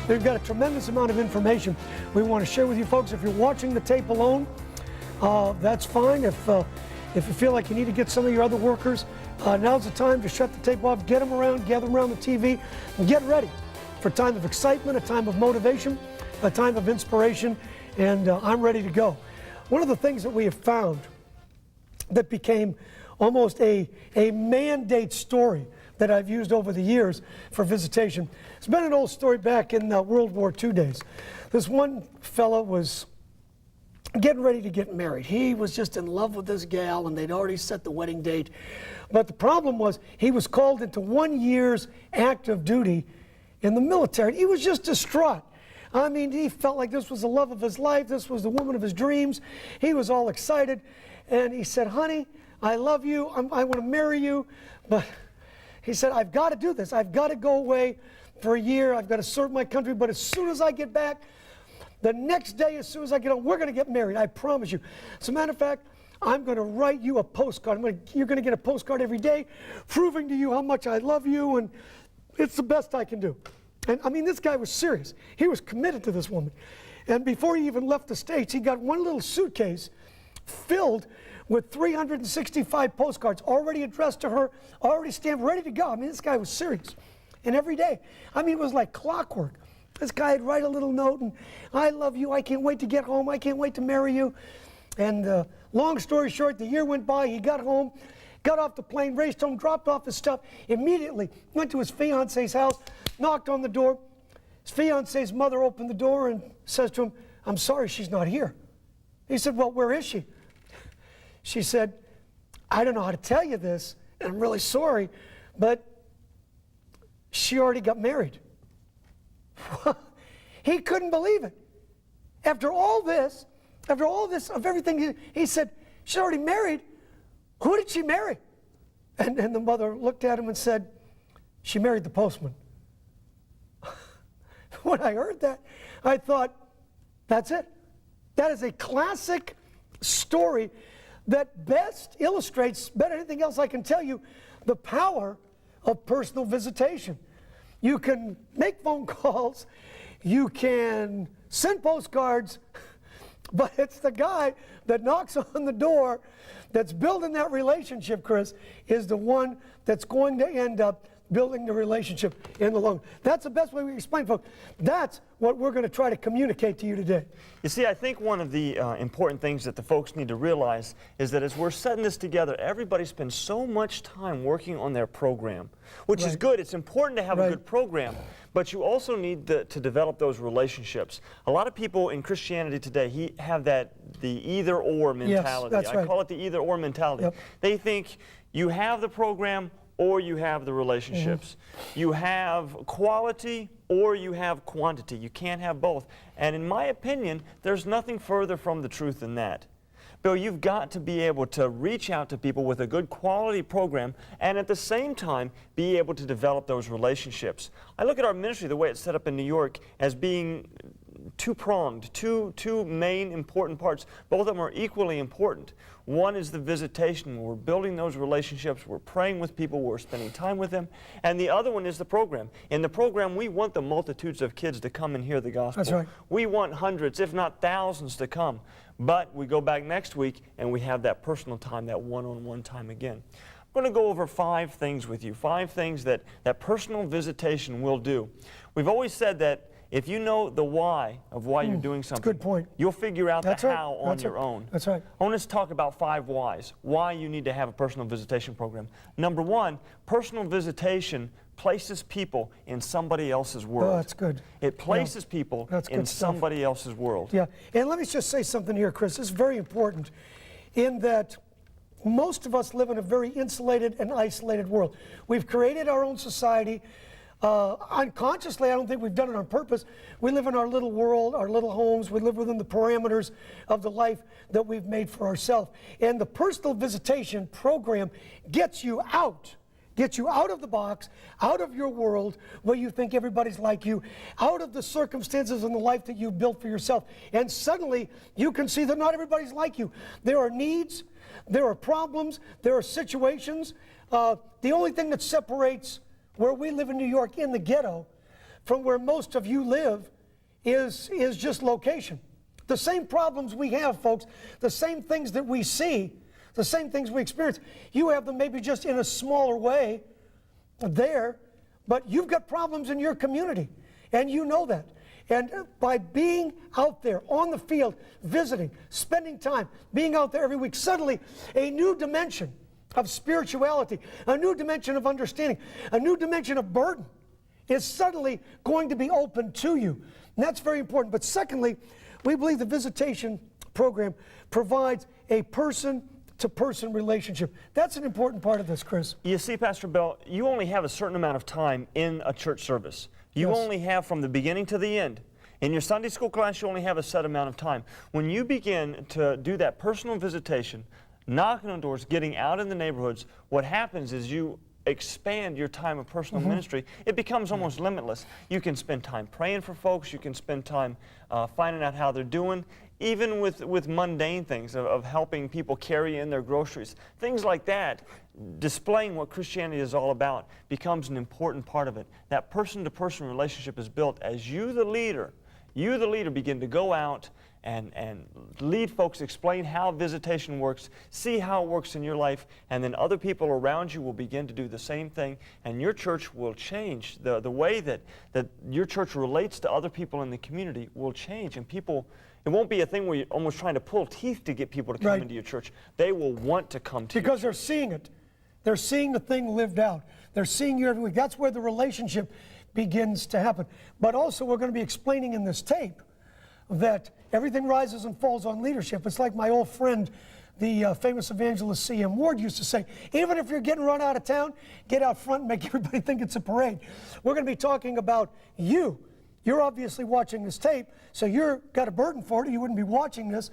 They've got a tremendous amount of information we want to share with you folks. If you're watching the tape alone, that's fine. If you feel like you need to get some of your other workers, now's the time to shut the tape off, get them around, gather them around the TV, and get ready for a time of excitement, a time of motivation, a time of inspiration, and I'm ready to go. One of the things that we have found that became almost a mandate story that I've used over the years for Visitation. It's been an old story back in World War II days. This one fellow was getting ready to get married. He was just in love with this gal, and they'd already set the wedding date. But the problem was he was called into 1 year's active duty in the military. He was just distraught. I mean, he felt like this was the love of his life. This was the woman of his dreams. He was all excited. And he said, honey, I love you. I want to marry you. But he said, I've got to do this. I've got to go away for a year. I've got to serve my country. But as soon as I get back, the next day, as soon as I get home, we're going to get married. I promise you. As a matter of fact, I'm going to write you a postcard. You're going to get a postcard every day proving to you how much I love you. And it's the best I can do. And I mean, this guy was serious. He was committed to this woman. And before he even left the States, he got one little suitcase filled with 365 postcards already addressed to her, already stamped, ready to go. I mean, this guy was serious. And every day, I mean, it was like clockwork. This guy would write a little note, and I love you, I can't wait to get home, I can't wait to marry you. And long story short, the year went by, he got home, got off the plane, raced home, dropped off his stuff, immediately went to his fiance's house, knocked on the door. His fiance's mother opened the door and says to him, I'm sorry, she's not here. He said, well, where is she? She said, I don't know how to tell you this, and I'm really sorry, but she already got married. He couldn't believe it. After all this, of everything, he said, she's already married. Who did she marry? And the mother looked at him and said, she married the postman. When I heard that, I thought, that's it. That is a classic story that best illustrates, better than anything else I can tell you, the power of personal visitation. You can make phone calls, you can send postcards, but it's the guy that knocks on the door that's building that relationship, Chris, is the one that's going to end up building the relationship in the long run. That's the best way we explain, folks. That's what we're going to try to communicate to you today. You see, I think one of the important things that the folks need to realize is that as we're setting this together, everybody spends so much time working on their program, which is good. It's important to have a good program, but you also need to develop those relationships. A lot of people in Christianity today have the either-or mentality. Yes, that's right. I call it the either-or mentality. Yep. They think you have the program or you have the relationships. You have quality or you have quantity. You can't have both. And in my opinion, there's nothing further from the truth than that. Bill, you've got to be able to reach out to people with a good quality program and at the same time be able to develop those relationships. I look at our ministry, the way it's set up in New York, as being two-pronged, two main important parts. Both of them are equally important. One is the visitation, where we're building those relationships, we're praying with people, we're spending time with them. And the other one is the program. In the program, we want the multitudes of kids to come and hear the gospel. That's right. We want hundreds, if not thousands, to come. But we go back next week and we have that personal time, that one-on-one time again. I'm going to go over 5 things with you, 5 things that personal visitation will do. We've always said that if you know the why of why you're doing something, good point. You'll figure out the how on your own. That's right. I want us to talk about 5 whys, why you need to have a personal visitation program. Number 1, personal visitation places people in somebody else's world. Oh, that's good. It places people in somebody else's world. Yeah, and let me just say something here, Chris. It's very important in that most of us live in a very insulated and isolated world. We've created our own society. Unconsciously, I don't think we've done it on purpose. We live in our little world, our little homes. We live within the parameters of the life that we've made for ourselves. And the personal visitation program gets you out of the box, out of your world where you think everybody's like you, out of the circumstances in the life that you built for yourself. And suddenly, you can see that not everybody's like you. There are needs, there are problems, there are situations. The only thing that separates where we live in New York in the ghetto from where most of you live is just location. The same problems we have, folks, the same things that we see, the same things we experience, you have them maybe just in a smaller way there, but you've got problems in your community, and you know that. And by being out there on the field, visiting, spending time, being out there every week, suddenly a new dimension of spirituality, a new dimension of understanding, a new dimension of burden is suddenly going to be open to you. And that's very important. But secondly, we believe the visitation program provides a person-to-person relationship. That's an important part of this, Chris. You see, Pastor Bell, you only have a certain amount of time in a church service. You only have from the beginning to the end. In your Sunday school class, you only have a set amount of time. When you begin to do that personal visitation, knocking on doors, getting out in the neighborhoods, what happens is you expand your time of personal ministry. It becomes almost limitless. You can spend time praying for folks. You can spend time finding out how they're doing, even with mundane things of helping people carry in their groceries. Things like that, displaying what Christianity is all about, becomes an important part of it. That person-to-person relationship is built as you, the leader, begin to go out and lead folks, explain how visitation works, see how it works in your life, and then other people around you will begin to do the same thing, and your church will change. The way that your church relates to other people in the community will change, and people, it won't be a thing where you're almost trying to pull teeth to get people to come into your church. They will want to come to you. Because they're seeing it. They're seeing the thing lived out. They're seeing you every week. That's where the relationship begins to happen. But also, we're going to be explaining in this tape that everything rises and falls on leadership. It's like my old friend, the famous evangelist C.M. Ward used to say, even if you're getting run out of town, get out front and make everybody think it's a parade. We're going to be talking about you. You're obviously watching this tape, so you've got a burden for it. You wouldn't be watching this.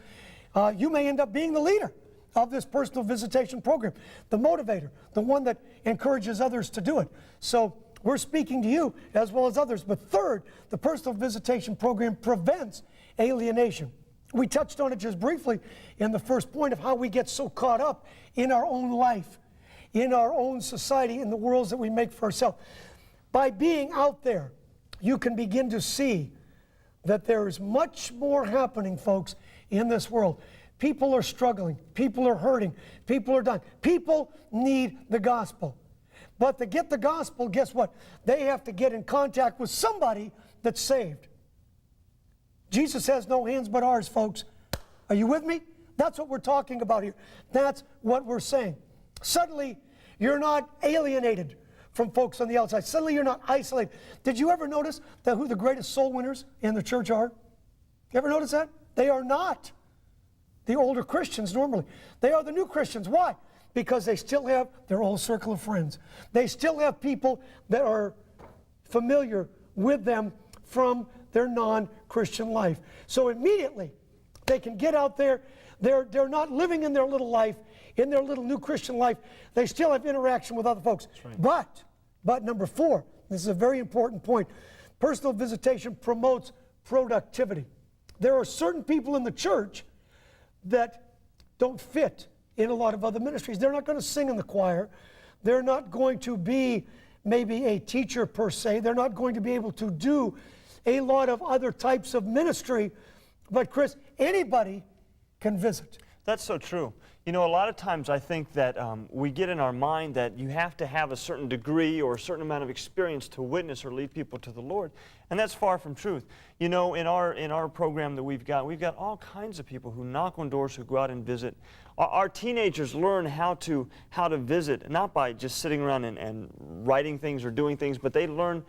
You may end up being the leader of this personal visitation program, the motivator, the one that encourages others to do it. So we're speaking to you as well as others. But third, the personal visitation program prevents alienation. We touched on it just briefly in the first point of how we get so caught up in our own life, in our own society, in the worlds that we make for ourselves. By being out there, you can begin to see that there is much more happening, folks, in this world. People are struggling. People are hurting. People are dying. People need the gospel. But to get the gospel, guess what? They have to get in contact with somebody that's saved. Jesus has no hands but ours, folks. Are you with me? That's what we're talking about here. That's what we're saying. Suddenly, you're not alienated from folks on the outside. Suddenly, you're not isolated. Did you ever notice that who the greatest soul winners in the church are? You ever notice that? They are not the older Christians normally. They are the new Christians. Why? Because they still have their old circle of friends. They still have people that are familiar with them from their non-Christian life. So immediately, they can get out there. They're not living in their little life, in their little new Christian life. They still have interaction with other folks. Right. But number four, this is a very important point. Personal visitation promotes productivity. There are certain people in the church that don't fit in a lot of other ministries. They're not going to sing in the choir. They're not going to be maybe a teacher per se. They're not going to be able to do a lot of other types of ministry. But Chris, anybody can visit. That's so true. You know, a lot of times I think that we get in our mind that you have to have a certain degree or a certain amount of experience to witness or lead people to the Lord, and that's far from truth. You know, in our program that we've got all kinds of people who knock on doors, who go out and visit. Our teenagers learn how to visit, not by just sitting around and writing things or doing things, but they learn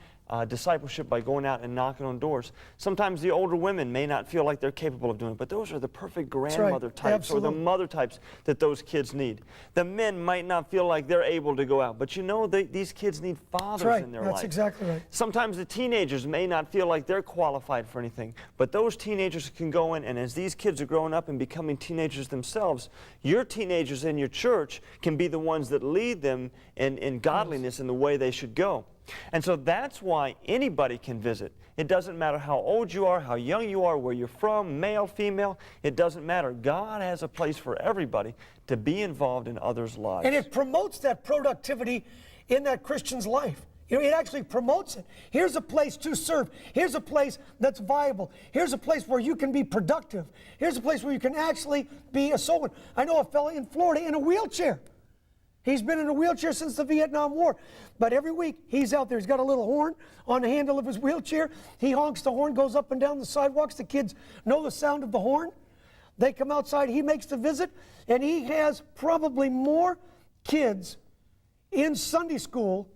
discipleship by going out and knocking on doors. Sometimes the older women may not feel like they're capable of doing it, but those are the perfect grandmother types or the mother types that those kids need. The men might not feel like they're able to go out, but you know, these kids need fathers in their life. That's exactly right. Sometimes the teenagers may not feel like they're qualified for anything, but those teenagers can go in, and as these kids are growing up and becoming teenagers themselves, your teenagers in your church can be the ones that lead them in godliness in the way they should go. And so that's why anybody can visit. It doesn't matter how old you are, how young you are, where you're from, male, female. It doesn't matter. God has a place for everybody to be involved in others' lives. And it promotes that productivity in that Christian's life. You know, it actually promotes it. Here's a place to serve. Here's a place that's viable. Here's a place where you can be productive. Here's a place where you can actually be a soul winner. I know a fellow in Florida in a wheelchair. He's been in a wheelchair since the Vietnam War. But every week he's out there. He's got a little horn on the handle of his wheelchair. He honks the horn, goes up and down the sidewalks. The kids know the sound of the horn. They come outside. He makes the visit. And he has probably more kids in Sunday school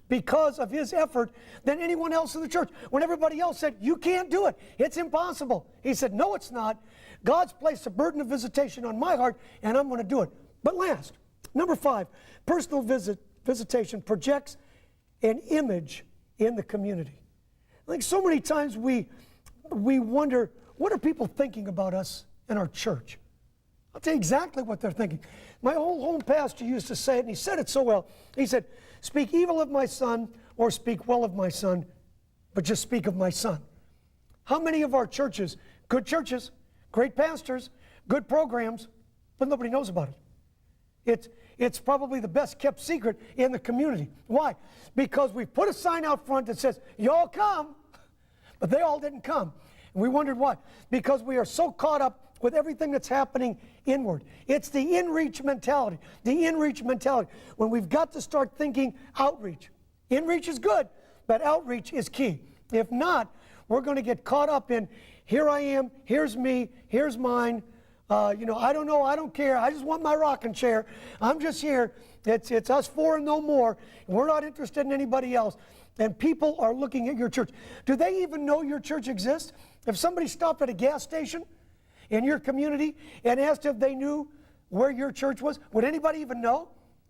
because of his effort than anyone else in the church. When everybody else said, you can't do it, it's impossible, he said, no, it's not. God's placed a burden of visitation on my heart, and I'm going to do it. But last, number 5, personal visitation projects an image in the community. I think so many times we wonder, what are people thinking about us in our church? I'll tell you exactly what they're thinking. My old home pastor used to say it, and he said it so well. He said, speak evil of my son or speak well of my son, but just speak of my son. How many of our churches, good churches, great pastors, good programs, but nobody knows about it? It's probably the best kept secret in the community. Why? Because we put a sign out front that says, y'all come, but they all didn't come. And we wondered why. Because we are so caught up with everything that's happening inward. It's the in-reach mentality. The in-reach mentality. When we've got to start thinking outreach. In-reach is good, but outreach is key. If not, we're going to get caught up in, here I am, here's me, here's mine. I don't know, I don't care. I just want my rocking chair. I'm just here. It's us four and no more. We're not interested in anybody else. And people are looking at your church. Do they even know your church exists? If somebody stopped at a gas station in your community and asked if they knew where your church was, would anybody even know?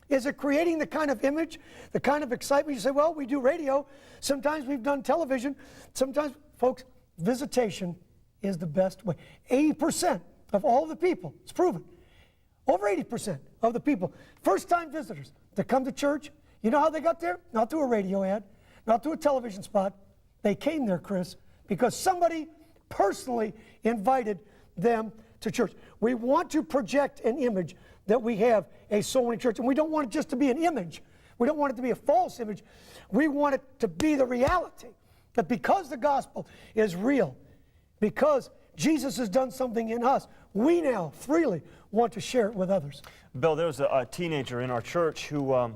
Is it creating the kind of image, the kind of excitement? You say, well, we do radio. Sometimes we've done television. Sometimes, folks, visitation is the best way. 80% of all the people, it's proven, over 80% of the people, first-time visitors that come to church, you know how they got there? Not through a radio ad, not through a television spot. They came there, Chris, because somebody personally invited them to church. We want to project an image that we have a soul-winning church, and we don't want it just to be an image. We don't want it to be a false image. We want it to be the reality, that because the gospel is real, because Jesus has done something in us, we now freely want to share it with others. Bill, there was a teenager in our church who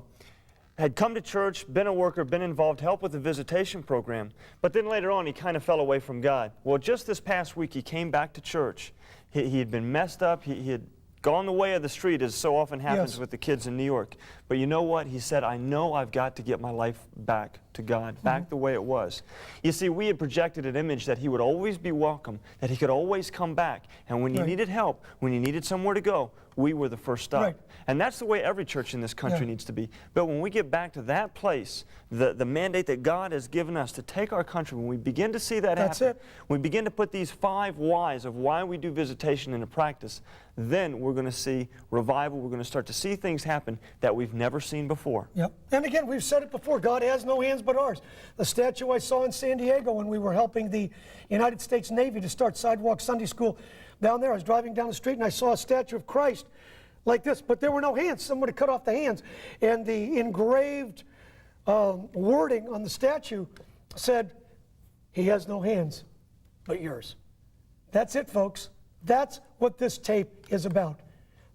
had come to church, been a worker, been involved, helped with the visitation program, but then later on he kind of fell away from God. Well, just this past week he came back to church. He had been messed up. He had gone the way of the street, as so often happens with the kids in New York. But you know what? He said, I know I've got to get my life back to God, back the way it was. You see, we had projected an image that he would always be welcome, that he could always come back. And when he needed help, when he needed somewhere to go, we were the first stop. And that's the way every church in this country needs to be. But when we get back to that place, the mandate that God has given us to take our country, when we begin to see that happen, we begin to put these 5 whys of why we do visitation into practice, then we're going to see revival. We're going to start to see things happen that we've never seen before. Yep. And again, we've said it before, God has no hands but ours. The statue I saw in San Diego when we were helping the United States Navy to start Sidewalk Sunday School down there, I was driving down the street and I saw a statue of Christ like this, but there were no hands. Someone had cut off the hands. And the engraved wording on the statue said, he has no hands but yours. That's it, folks. That's what this tape is about.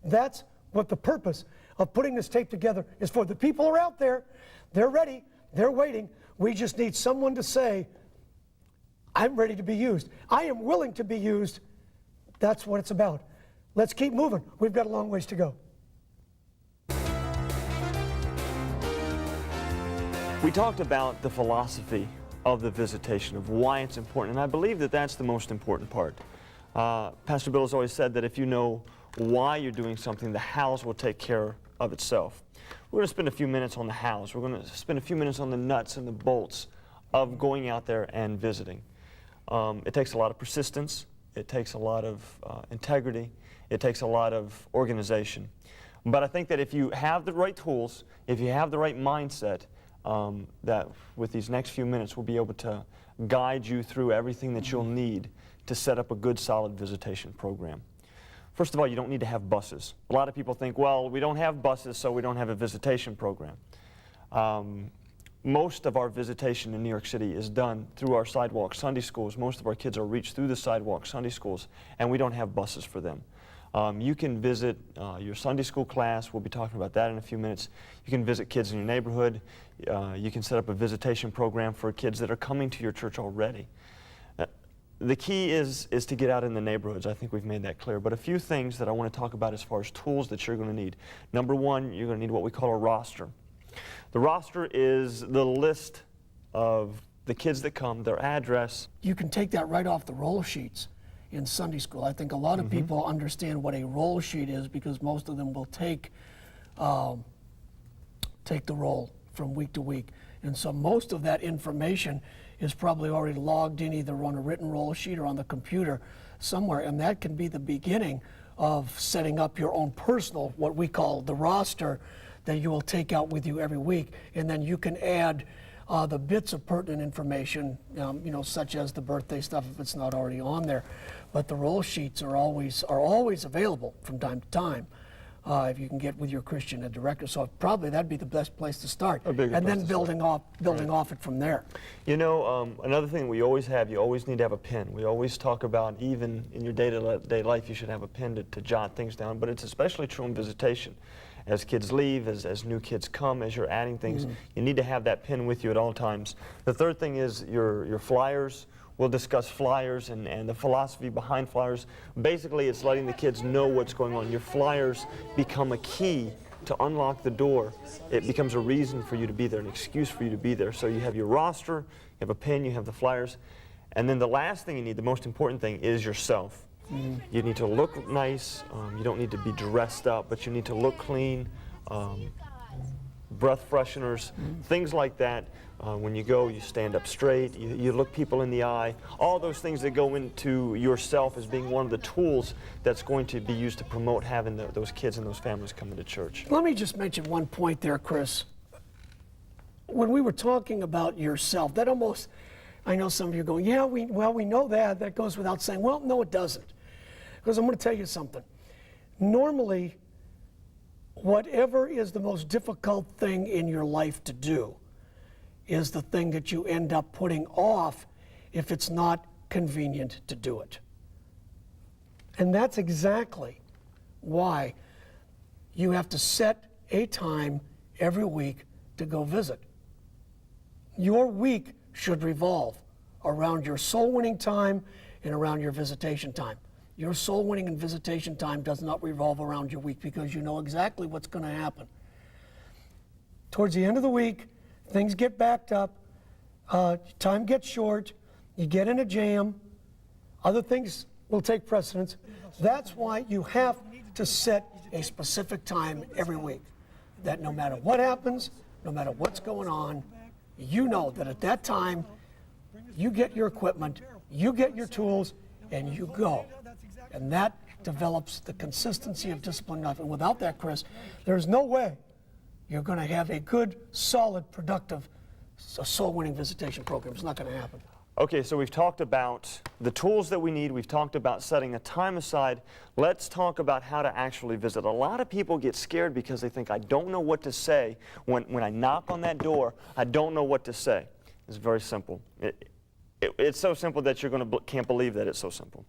That's what the purpose of putting this tape together is for. The people are out there. They're ready. They're waiting. We just need someone to say, I'm ready to be used. I am willing to be used. That's what it's about. Let's keep moving. We've got a long ways to go. We talked about the philosophy of the visitation, of why it's important, and I believe that that's the most important part. Pastor Bill has always said that if you know why you're doing something, the hows will take care of itself. We're going to spend a few minutes on the hows. We're going to spend a few minutes on the nuts and the bolts of going out there and visiting. It takes a lot of persistence. It takes a lot of integrity. It takes a lot of organization. But I think that if you have the right tools, if you have the right mindset, that with these next few minutes we'll be able to guide you through everything that you'll need to set up a good, solid visitation program. First of all, you don't need to have buses. A lot of people think, well, we don't have buses, so we don't have a visitation program. most of our visitation in New York City is done through our Sidewalk Sunday schools. Most of our kids are reached through the Sidewalk Sunday schools, and we don't have buses for them. You can visit your Sunday school class. We'll be talking about that in a few minutes. You can visit kids in your neighborhood. You can set up a visitation program for kids that are coming to your church already. The key is to get out in the neighborhoods. I think we've made that clear. But a few things that I want to talk about as far as tools that you're going to need. Number one, you're going to need what we call a roster. The roster is the list of the kids that come, their address. You can take that right off the roll sheets in Sunday school. I think a lot of people understand what a roll sheet is because most of them will take the roll from week to week. And so most of that information is probably already logged in either on a written roll sheet or on the computer somewhere. And that can be the beginning of setting up your own personal, what we call the roster, that you will take out with you every week. And then you can add the bits of pertinent information, you know, such as the birthday stuff if it's not already on there. But the roll sheets are always available from time to time if you can get with your Christian ed director. So probably that'd be the best place to start, and then building off it from there. You know, another thing we always have, you always need to have a pen. We always talk about, even in your day-to-day life, you should have a pen to jot things down, but it's especially true in visitation. As kids leave, as new kids come, as you're adding things, you need to have that pen with you at all times. The third thing is your flyers. We'll discuss flyers and the philosophy behind flyers. Basically, it's letting the kids know what's going on. Your flyers become a key to unlock the door. It becomes a reason for you to be there, an excuse for you to be there. So you have your roster, you have a pen, you have the flyers. And then the last thing you need, the most important thing, is yourself. You need to look nice. You don't need to be dressed up, but you need to look clean. Breath fresheners, things like that. When you go, you stand up straight, you look people in the eye. All those things that go into yourself as being one of the tools that's going to be used to promote having those kids and those families coming to church. Let me just mention one point there, Chris. When we were talking about yourself, that almost, I know some of you are going, yeah, we know that. That goes without saying. Well, no, it doesn't. Because I'm going to tell you something. Normally, whatever is the most difficult thing in your life to do is the thing that you end up putting off if it's not convenient to do it. And that's exactly why you have to set a time every week to go visit. Your week should revolve around your soul winning time and around your visitation time. Your soul winning and visitation time does not revolve around your week because you know exactly what's going to happen. Towards the end of the week, things get backed up, time gets short, you get in a jam, other things will take precedence. That's why you have to set a specific time every week. That no matter what happens, no matter what's going on, you know that at that time, you get your equipment, you get your tools, and you go. And that develops the consistency of discipline life. And without that, Chris, there's no way you're going to have a good, solid, productive, soul-winning visitation program. It's not going to happen. Okay, so we've talked about the tools that we need. We've talked about setting a time aside. Let's talk about how to actually visit. A lot of people get scared because they think, I don't know what to say. When I knock on that door, I don't know what to say. It's very simple. It's so simple that you're going to can't believe that it's so simple.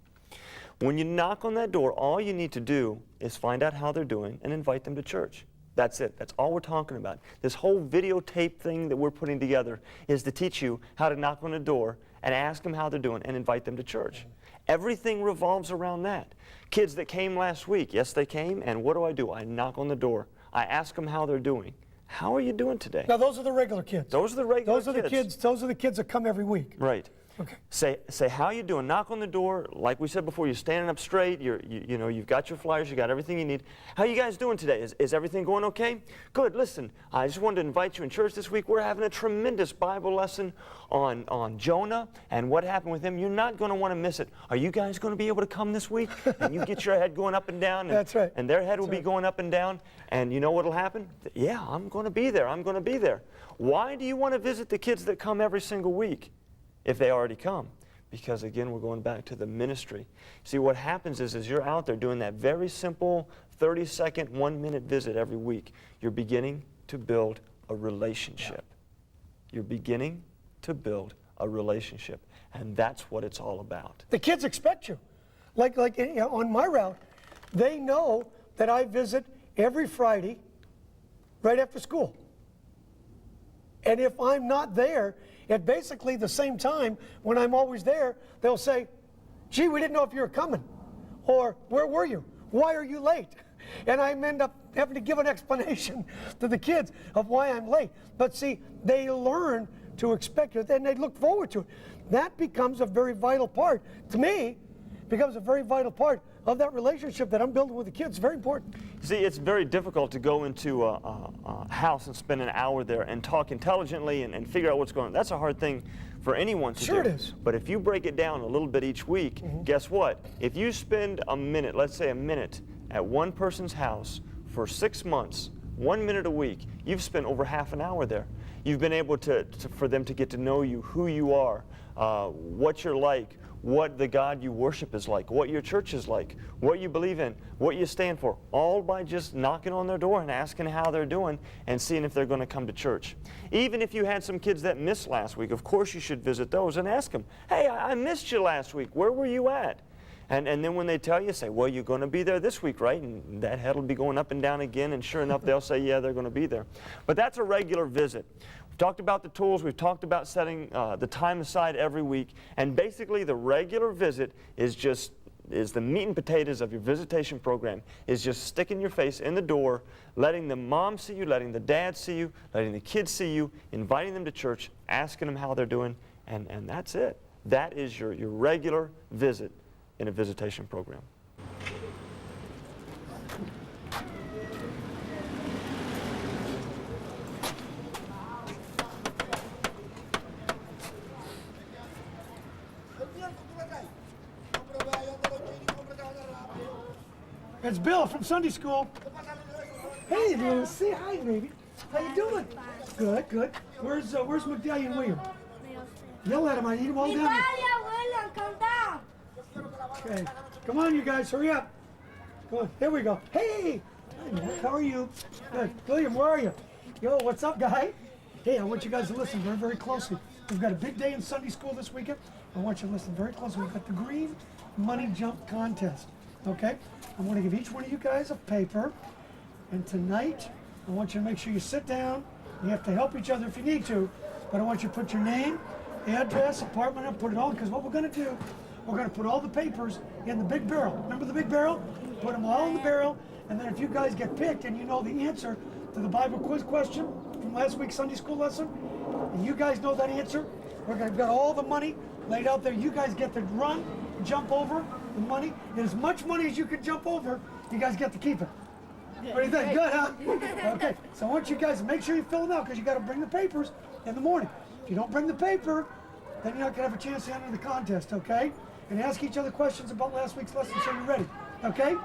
When you knock on that door, all you need to do is find out how they're doing and invite them to church. That's it. That's all we're talking about. This whole videotape thing that we're putting together is to teach you how to knock on a door and ask them how they're doing and invite them to church. Everything revolves around that. Kids that came last week, yes, they came, and what do? I knock on the door. I ask them how they're doing. How are you doing today? Now, those are the regular kids. Those are the regular kids. Those are the kids that come every week. Right. Okay. Say how you doing. Knock on the door. Like we said before, you're standing up straight. You know, you've got your flyers. You got everything you need. How you guys doing today? Is everything going okay? Good. Listen, I just wanted to invite you in church this week. We're having a tremendous Bible lesson on Jonah and what happened with him. You're not going to want to miss it. Are you guys going to be able to come this week? And you get your head going up and down. And, that's right. And their head will be going up and down. And you know what'll happen? Yeah, I'm going to be there. I'm going to be there. Why do you want to visit the kids that come every single week if they already come? Because again, we're going back to the ministry. See, what happens is you're out there doing that very simple 30-second, 1-minute visit every week. You're beginning to build a relationship. you're beginning to build a relationship. And that's what it's all about. The kids expect you. Like you know, on my route, they know that I visit every Friday right after school. And if I'm not there at basically the same time when I'm always there, they'll say, gee, we didn't know if you were coming. Or, where were you? Why are you late? And I end up having to give an explanation to the kids of why I'm late. But see, they learn to expect it, and they look forward to it. That becomes a very vital part, to me, becomes a very vital part of that relationship that I'm building with the kids. Very important. See, it's very difficult to go into a house and spend an hour there and talk intelligently and figure out what's going on. That's a hard thing for anyone to do. Sure it is. But if you break it down a little bit each week, guess what? If you spend a minute, let's say a minute, at one person's house for 6 months, 1 minute a week, you've spent over half an hour there. You've been able for them to get to know you, who you are, what you're like, what the God you worship is like, what your church is like, what you believe in, what you stand for, all by just knocking on their door and asking how they're doing and seeing if they're going to come to church. Even if you had some kids that missed last week, of course you should visit those and ask them, hey, I missed you last week. Where were you at? And then when they tell you, say, well, you're going to be there this week, right? And that head will be going up and down again, and sure enough, they'll say, yeah, they're going to be there. But that's a regular visit. We've talked about the tools. We've talked about setting the time aside every week. And basically, the regular visit is the meat and potatoes of your visitation program, is just sticking your face in the door, letting the mom see you, letting the dad see you, letting the kids see you, inviting them to church, asking them how they're doing, and that's it. That is your regular visit in a visitation program. It's Bill from Sunday school. Hey, Lucy. Hi, baby. How you doing? Good, good. Where's McDallion William? Yell at him. I need him all down here. Okay. Come on, you guys. Hurry up. Come on. There we go. Hey. Hi, Mark. How are you? Good. William, where are you? Yo, what's up, guy? Hey, I want you guys to listen very, very closely. We've got a big day in Sunday school this weekend. I want you to listen very closely. We've got the green money jump contest. Okay? I'm going to give each one of you guys a paper. And tonight, I want you to make sure you sit down. You have to help each other if you need to. But I want you to put your name, address, apartment, and put it all. Because what we're going to do, we're going to put all the papers in the big barrel. Remember the big barrel? Put them all in the barrel. And then if you guys get picked and you know the answer to the Bible quiz question from last week's Sunday school lesson, and you guys know that answer, we've got all the money laid out there. You guys get to run, jump over the money. And as much money as you can jump over, you guys get to keep it. What do you think? Good, huh? Okay, so I want you guys to make sure you fill them out because you got to bring the papers in the morning. If you don't bring the paper, then you're not going to have a chance to enter the contest, okay? And ask each other questions about last week's lesson so you're ready, okay?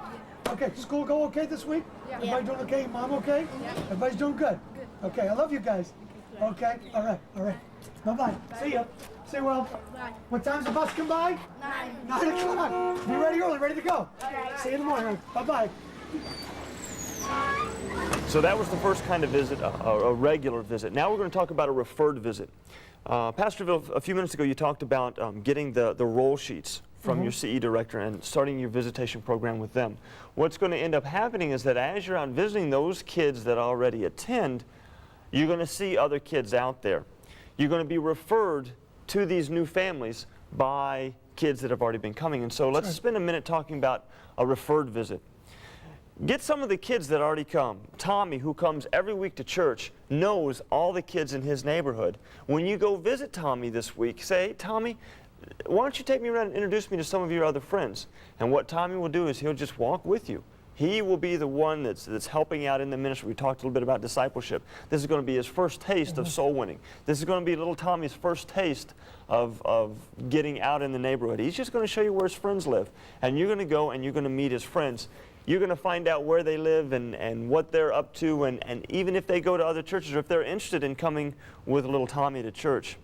Okay, school go okay this week? Yeah. Everybody doing okay? Mom okay? Yeah. Everybody's doing good? Good. Okay, I love you guys. Okay, all right. Bye-bye. See ya. Stay well. Bye. What time's the bus come by? 9. 9 o'clock. Be ready early, ready to go. Okay. See you in the morning. Bye-bye. So that was the first kind of visit, a regular visit. Now we're going to talk about a referred visit. Pastor Bill, a few minutes ago you talked about getting the roll sheets from your CE director and starting your visitation program with them. What's going to end up happening is that as you're out visiting those kids that already attend, you're going to see other kids out there. You're going to be referred to these new families by kids that have already been coming. And so let's spend a minute talking about a referred visit. Get some of the kids that already come. Tommy, who comes every week to church, knows all the kids in his neighborhood. When you go visit Tommy this week, say, hey, Tommy, why don't you take me around and introduce me to some of your other friends? And what Tommy will do is he'll just walk with you. He will be the one that's helping out in the ministry. We talked a little bit about discipleship. This is going to be his first taste of soul winning. This is going to be little Tommy's first taste of getting out in the neighborhood. He's just going to show you where his friends live. And you're going to go and you're going to meet his friends. You're going to find out where they live and what they're up to, and even if they go to other churches or if they're interested in coming with little Tommy to church.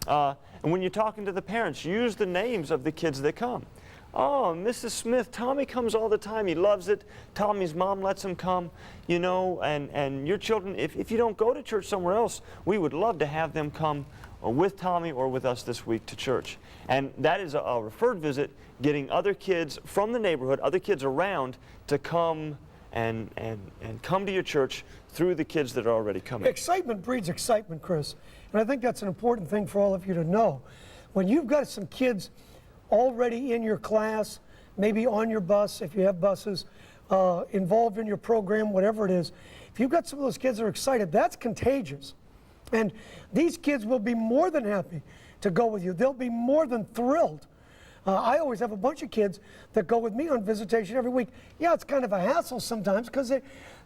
And when you're talking to the parents, use the names of the kids that come. Oh, Mrs. Smith, Tommy comes all the time. He loves it. Tommy's mom lets him come, you know, and your children, if you don't go to church somewhere else, we would love to have them come with Tommy or with us this week to church. And that is a referred visit, getting other kids from the neighborhood, other kids around, to come and come to your church through the kids that are already coming. Excitement breeds excitement, Chris. And I think that's an important thing for all of you to know. When you've got some kids already in your class, maybe on your bus, if you have buses, involved in your program, whatever it is, if you've got some of those kids that are excited, that's contagious. And these kids will be more than happy to go with you. They'll be more than thrilled. I always have a bunch of kids that go with me on visitation every week. Yeah, it's kind of a hassle sometimes because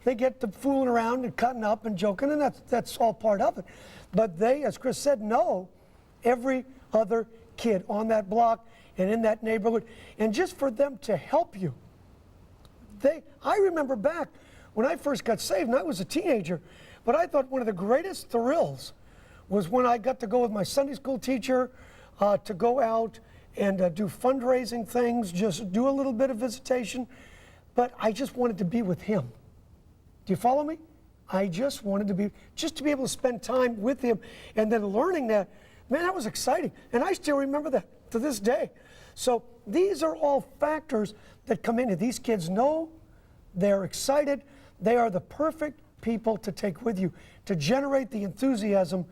they get to fooling around and cutting up and joking, and that's all part of it. But they, as Chris said, know every other kid on that block and in that neighborhood. And just for them to help you, I remember back when I first got saved, and I was a teenager, but I thought one of the greatest thrills was when I got to go with my Sunday school teacher to go out and do fundraising things, just do a little bit of visitation. But I just wanted to be with him. Do you follow me? I just wanted to be able to spend time with him, and then learning that, man, that was exciting. And I still remember that to this day. So these are all factors that come into. These kids know, they're excited, they are the perfect people to take with you to generate the enthusiasm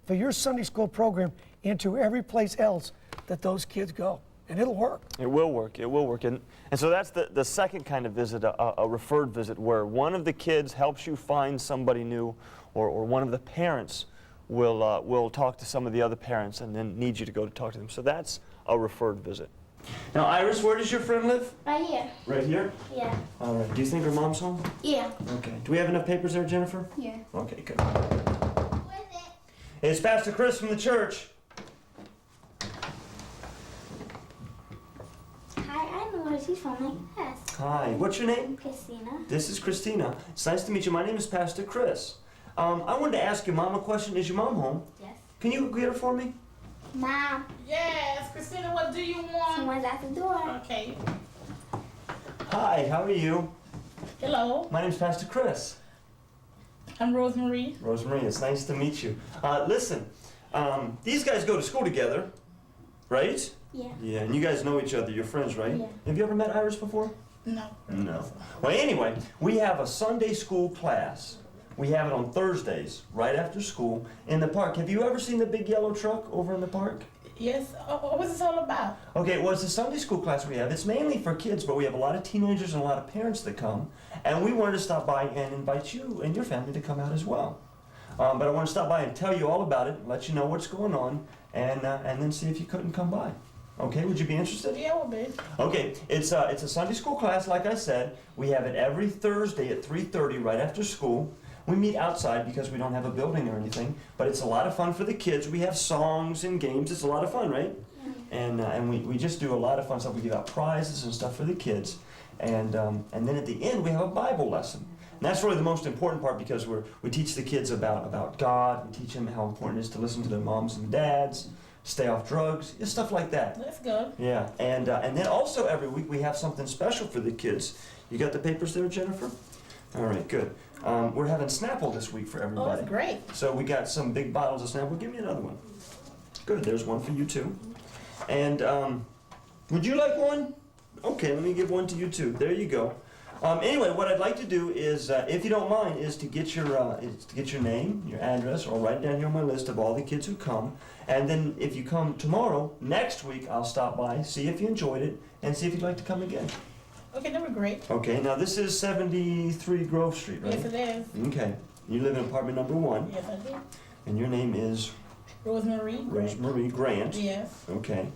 for your Sunday school program into every place else that those kids go. And it'll work. It will work. It will work. And so that's the second kind of visit, a referred visit, where one of the kids helps you find somebody new, or one of the parents will talk to some of the other parents and then need you to go to talk to them. So that's a referred visit. Now, Iris, where does your friend live? Right here. Right here? Yeah. All right. Do you think her mom's home? Yeah. Okay. Do we have enough papers there, Jennifer? Yeah. Okay, good. Who is it? It's Pastor Chris from the church. Hi, I know where she's from. I guess. Hi. What's your name? Christina. This is Christina. It's nice to meet you. My name is Pastor Chris. I wanted to ask your mom a question. Is your mom home? Yes. Can you get her for me? Mom. Yes, Christina, what do you want? Someone's at the door. Okay. Hi, how are you? Hello, My name's Pastor Chris. I'm Rosemary. Rosemary, it's nice to meet you. Listen, these guys go to school together, right? Yeah. Yeah, and you guys know each other. You're friends, right? Yeah. Have you ever met Iris before? No. No. Well, anyway, we have a Sunday school class. We have it on Thursdays, right after school, in the park. Have you ever seen the big yellow truck over in the park? Yes. What's this all about? Okay, well, it's a Sunday school class we have. It's mainly for kids, but we have a lot of teenagers and a lot of parents that come. And we wanted to stop by and invite you and your family to come out as well. But I want to stop by and tell you all about it, let you know what's going on, and then see if you couldn't come by. Okay, would you be interested? Yeah, we'll be. Okay, it's a Sunday school class, like I said. We have it every Thursday at 3:30 right after school. We meet outside because we don't have a building or anything, but it's a lot of fun for the kids. We have songs and games. It's a lot of fun, right? And we just do a lot of fun stuff. We give out prizes and stuff for the kids. And then at the end, we have a Bible lesson. And that's really the most important part, because we teach the kids about God. We teach them how important it is to listen to their moms and dads, stay off drugs, just stuff like that. That's good. Yeah, and then also every week we have something special for the kids. You got the papers there, Jennifer? All right, good. We're having Snapple this week for Oh, everybody. that's great. So we got some big bottles of Snapple. Give me another one. Good, there's one for you too. And would you like one? Okay, let me give one to you too. There you go. Anyway, what I'd like to do is, if you don't mind, is to get your name, your address, or write down here on my list of all the kids who come. And then if you come tomorrow, next week, I'll stop by, see if you enjoyed it, and see if you'd like to come again. Okay, that was great. Okay, now this is 73 Grove Street, right? Yes, it is. Okay. You live in apartment number 1, Yes, I do. and your name is Rosemary. Rosemary Grant. Yes. Okay.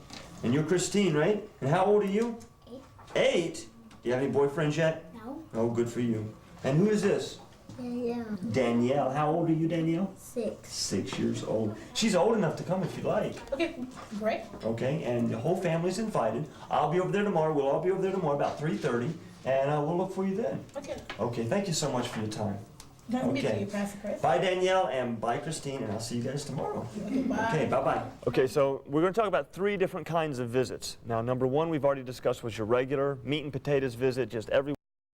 And you're Christine, right? And how old are you? 8. 8? Do you have any boyfriends yet? No. Oh, good for you. And who is this? Yeah. Danielle. How old are you, Danielle? 6. 6 years old. She's old enough to come if you like. Okay, great. Okay, and the whole family's invited. I'll be over there tomorrow. We'll all be over there tomorrow about 3:30, and we'll look for you then. Okay. Okay, thank you so much for your time. Nice to meet Okay. you, Pastor Chris. Bye, Danielle, and bye, Christine, and I'll see you guys tomorrow. Bye. Okay, bye-bye. Okay, so we're going to talk about 3 different kinds of visits. Now, number 1 we've already discussed was your regular meat and potatoes visit, just every